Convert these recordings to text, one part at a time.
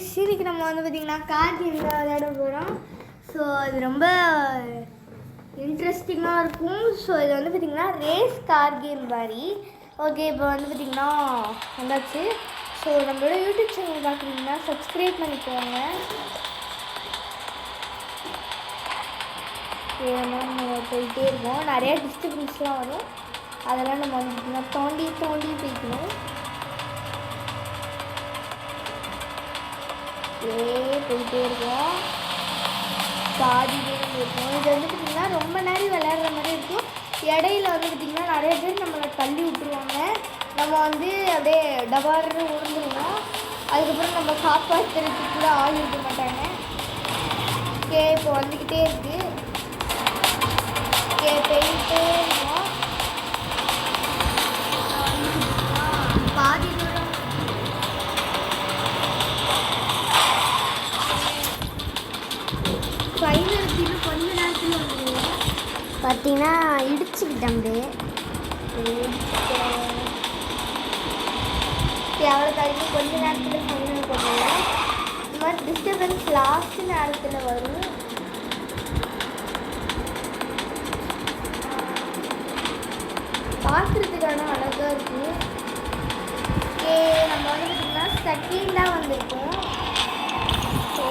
Guys, இன்னைக்கு நம்ம வந்து பார்த்திங்கன்னா கார் கேம் தான் விளையாட போகிறோம். ஸோ அது ரொம்ப இன்ட்ரெஸ்டிங்காக இருக்கும். ஸோ இது வந்து பார்த்திங்கன்னா ரேஸ் கார் கேம் மாதிரி. ஓகே, இப்போ வந்து பார்த்திங்கன்னா வந்தாச்சு. ஸோ நம்மளோட யூடியூப் சேனல் பார்க்குறீங்கன்னா சப்ஸ்கிரைப் பண்ணிக்கோங்க. நம்ம போயிட்டே இருக்கோம். நிறையா டிஸ்டர்பன்ஸ்லாம் வரும். அதெல்லாம் நம்ம வந்து பார்த்திங்கன்னா தோண்டி போய்க்கணும். போயிட்டே இருக்கோம். பாதி நேரம் இருக்கும். இது வந்து பார்த்திங்கன்னா ரொம்ப நேரம் விளையாடுற மாதிரி இருக்கும். இடையில வந்து பார்த்திங்கன்னா நிறைய பேர் நம்மளை தள்ளி விட்டுருவாங்க. நம்ம வந்து அப்படியே டபார்னு விழுந்துருவோம். அதுக்கப்புறம் நம்ம காப்பாற்றுறதுக்கு கூட ஆள் இருக்க மாட்டாங்க. ஓகே, இப்போ வந்துக்கிட்டே இருக்குது. ஓகே, போயிட்டே இருக்கோம். பாதி தூரம் ஃபைனல் கொஞ்ச நேரத்தில் வந்துடுவோம். பார்த்தீங்கன்னா இடிச்சுக்கிட்டேன். அவ்வளோ கழிச்சு கொஞ்ச நேரத்தில் ஃபைனல் பண்ணுவோம். இந்த மாதிரி டிஸ்டர்பன்ஸ் லாஸ்ட் நேரத்தில் வரும். பார்க்குறதுக்கான அழகாக இருக்குது. ஓகே, நம்ம வந்து பார்த்திங்கன்னா செகண்டாக வந்திருக்கோம். ஸோ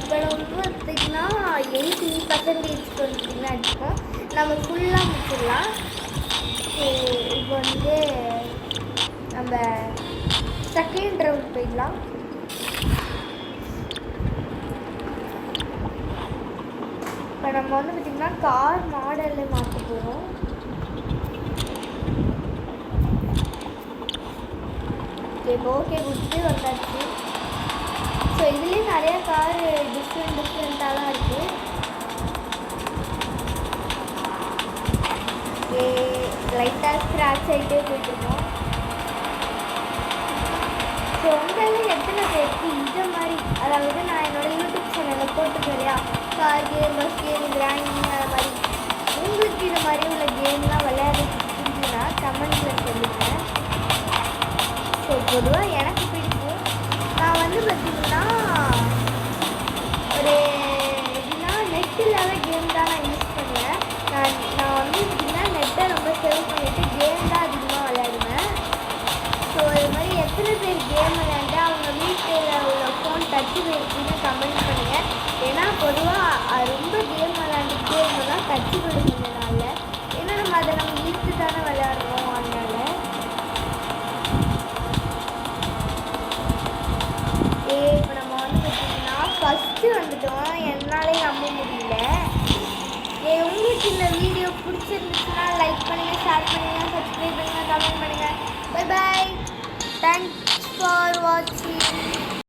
இப்போ வந்து பார்த்திங்கன்னா 80% வந்துட்டிங்கன்னா அடிப்போம். நம்ம ஃபுல்லாக முடிச்சிடலாம். ஸோ இப்போ வந்து நம்ம செகண்ட் ரவுண்ட் போயிடலாம். இப்போ நம்ம வந்து பார்த்திங்கன்னா கார் மாடலில் மாற்ற போகிறோம். ஓகே கொடுத்து வந்தாச்சு. ஸோ இதுலேயே நிறையா கார் டிஃப்ரெண்ட்டாலாம் இருக்குது. லைட்டாக ஸ்க்ராட்ச் ஆகிட்டே போயிட்டுருக்கோம். ஸோ உங்களில் எத்தனை பேருக்கு இந்த மாதிரி, அதாவது நான் என்னோடய யூடியூப் சேனலில் போட்டுருக்கேன் இல்லையா, car game, bus game, granting, அது மாதிரி உங்களுக்கு இது மாதிரி உள்ள கேம்லாம் விளையாடுறதுன்னா கமெண்ட்டில் சொல்லுங்கள். ஸோ பொதுவாக எனக்கு பிடிக்கும். நான் வந்து பார்த்திங்கன்னா ஒரு எப்படின்னா நெட் இல்லாத கேம் தான் நான் யூஸ் பண்ணுவேன். நான் வந்து பார்த்திங்கன்னா நெட்டை ரொம்ப சேவ் பண்ணிவிட்டு கேம் தான் அதிகமாக விளையாடுவேன். ஸோ இது மாதிரி எத்தனை பேர் கேம் விளையாண்டு அவங்க வீட்டில் உள்ள ஃபோன் டச்சு போயிருக்குன்னு கமெண்ட் பண்ணுங்கள். ஏன்னா பொதுவாக ரொம்ப கேம் விளையாண்டுக்கிட்டே இருந்தோம்னா டச்சு போயிடும் கொஞ்ச நாளில். ஏன்னா அதை நம்ம ஈர்த்து தானே விளையாடுறோம். அதனால் இப்போ நம்ம வந்து பார்த்திங்கன்னா ஃபஸ்ட்டு வந்துட்டோம். என்னாலே நம்ப முடியல. உங்களுக்கு இந்த வீடியோ பிடிச்சிருந்துச்சுன்னா லைக் பண்ணுங்கள், ஷேர் பண்ணுங்கள், சப்ஸ்கிரைப் பண்ணுங்கள், கமெண்ட் பண்ணுங்கள். Bye bye. தேங்க்ஸ் ஃபார் வாட்சிங்.